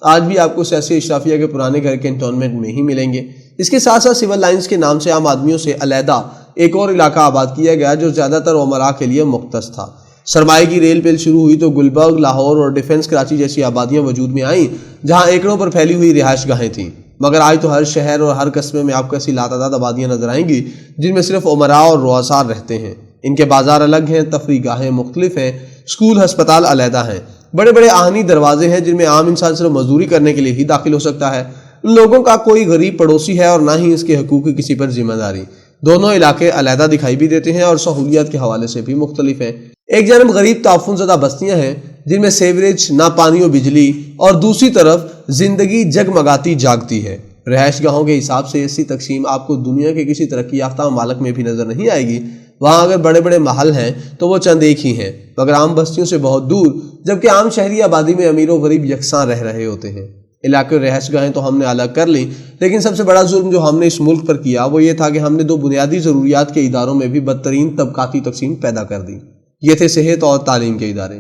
آج بھی آپ کو سیاسی اشرافیہ کے پرانے گھر کینٹونمنٹ میں ہی ملیں گے۔ اس کے ساتھ ساتھ سول لائنز کے نام سے عام آدمیوں سے علیحدہ ایک اور علاقہ آباد کیا گیا جو زیادہ تر عمرا کے لیے مختص تھا۔ سرمایہ کی ریل پیل شروع ہوئی تو گلبرگ، لاہور اور ڈیفنس کراچی جیسی آبادیاں وجود میں آئیں جہاں ایکڑوں پر پھیلی ہوئی رہائش گاہیں تھیں، مگر آج تو ہر شہر اور ہر قصبے میں آپ کو ایسی لاتعداد آبادیاں نظر آئیں گی جن میں صرف عمراء اور رؤساء رہتے ہیں۔ ان کے بازار الگ ہیں، تفریح گاہیں مختلف ہیں، اسکول ہسپتال علیحدہ ہیں، بڑے بڑے آہنی دروازے ہیں جن میں عام انسان صرف مزدوری کرنے کے لیے ہی داخل ہو سکتا ہے۔ ان لوگوں کا کوئی غریب پڑوسی ہے اور نہ ہی اس کے حقوق کی کسی پر ذمہ داری۔ دونوں علاقے علیحدہ دکھائی بھی دیتے ہیں اور سہولیات کے حوالے سے بھی مختلف ہیں۔ ایک جانب غریب تعفن زدہ بستیاں ہیں جن میں سیوریج، نہ پانی و بجلی، اور دوسری طرف زندگی جگمگاتی جاگتی ہے۔ رہائش گاہوں کے حساب سے ایسی تقسیم آپ کو دنیا کے کسی ترقی یافتہ ممالک میں بھی نظر نہیں آئے گی۔ وہاں اگر بڑے بڑے محل ہیں تو وہ چند ایک ہی ہیں، مگر عام بستیوں سے بہت دور، جبکہ عام شہری آبادی میں امیر و غریب یکساں رہ رہے ہوتے ہیں۔ علاقے اور رہائش گاہیں تو ہم نے الگ کر لیں، لیکن سب سے بڑا ظلم جو ہم نے اس ملک پر کیا وہ یہ تھا کہ ہم نے دو بنیادی ضروریات کے اداروں میں بھی بدترین طبقاتی تقسیم پیدا کر دی۔ یہ تھے صحت اور تعلیم کے ادارے۔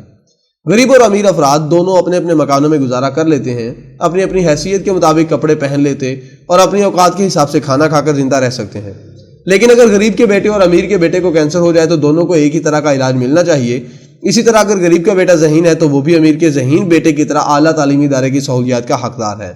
غریب اور امیر افراد دونوں اپنے اپنے مکانوں میں گزارا کر لیتے ہیں، اپنی اپنی حیثیت کے مطابق کپڑے پہن لیتے اور اپنی اوقات کے حساب سے کھانا کھا کر زندہ رہ سکتے ہیں۔ لیکن اگر غریب کے بیٹے اور امیر کے بیٹے کو کینسر ہو جائے تو دونوں کو ایک ہی طرح کا علاج ملنا چاہیے۔ اسی طرح اگر غریب کا بیٹا ذہین ہے تو وہ بھی امیر کے ذہین بیٹے کی طرح اعلیٰ تعلیمی ادارے کی سہولیات کا حقدار ہے۔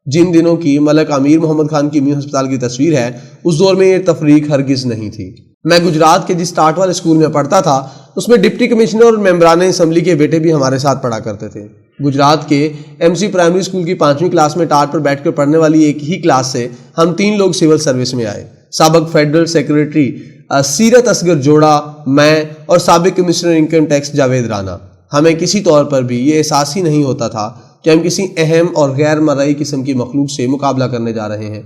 جن دنوں کی ملک امیر محمد خان کی میو ہسپتال کی تصویر ہے، اس دور میں یہ تفریق ہرگز نہیں تھی۔ میں گجرات کے جس ٹاٹ والے اسکول میں پڑھتا تھا اس میں ڈپٹی کمشنر اور ممبران اسمبلی کے بیٹے بھی ہمارے ساتھ پڑھا کرتے تھے۔ گجرات کے ایم سی پرائمری اسکول کی 5ویں کلاس میں ٹاٹ پر بیٹھ کر پڑھنے والی ایک ہی کلاس سے ہم 3 لوگ سول سروس میں آئے۔ سابق فیڈرل سیکریٹری سیرت اصغر جوڑا، میں اور سابق commissioner income tax Javed Rana. ہمیں کسی طور پر بھی یہ احساس ہی نہیں ہوتا تھا کہ ہم کسی اہم اور غیر مرئی قسم کی مخلوق سے مقابلہ کرنے جا رہے ہیں۔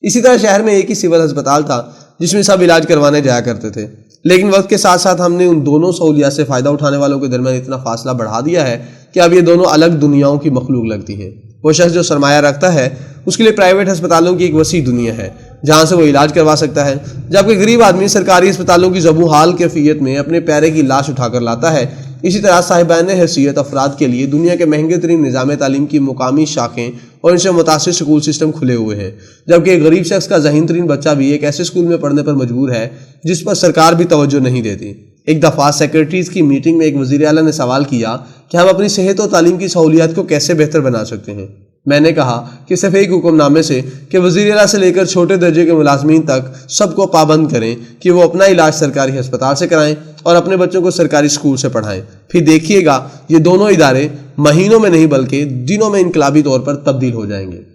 اسی طرح شہر میں ایک ہی سول ہسپتال تھا جس میں سب علاج کروانے جایا کرتے تھے، لیکن وقت کے ساتھ ساتھ ہم نے ان دونوں سہولیات سے فائدہ اٹھانے والوں کے درمیان اتنا فاصلہ بڑھا دیا ہے کہ اب یہ دونوں الگ دنیاؤں کی مخلوق لگتی ہیں۔ وہ شخص جو سرمایہ رکھتا ہے اس کے لیے پرائیویٹ ہسپتالوں کی ایک وسیع دنیا ہے جہاں سے وہ علاج کروا سکتا ہے، جبکہ غریب آدمی سرکاری ہسپتالوں کی زبوں حال کیفیت میں اپنے پیرے کی لاش اٹھا کر لاتا ہے۔ اسی طرح صاحبان حیثیت افراد کے لیے دنیا کے مہنگے ترین نظام تعلیم کی مقامی شاخیں اور ان سے متاثر سکول سسٹم کھلے ہوئے ہیں، جبکہ ایک غریب شخص کا ذہین ترین بچہ بھی ایک ایسے اسکول میں پڑھنے پر مجبور ہے جس پر سرکار بھی توجہ نہیں دیتی۔ ایک دفعہ سیکرٹریز کی میٹنگ میں ایک وزیر اعلیٰ نے سوال کیا کہ ہم اپنی صحت اور تعلیم کی سہولیات کو کیسے بہتر بنا سکتے ہیں۔ میں نے کہا کہ صرف ایک حکم نامے سے کہ وزیر اعلیٰ سے لے کر چھوٹے درجے کے ملازمین تک سب کو پابند کریں کہ وہ اپنا علاج سرکاری ہسپتال سے کرائیں اور اپنے بچوں کو سرکاری اسکول سے پڑھائیں۔ پھر دیکھیے گا یہ دونوں ادارے مہینوں میں نہیں بلکہ دنوں میں انقلابی طور پر تبدیل ہو جائیں گے۔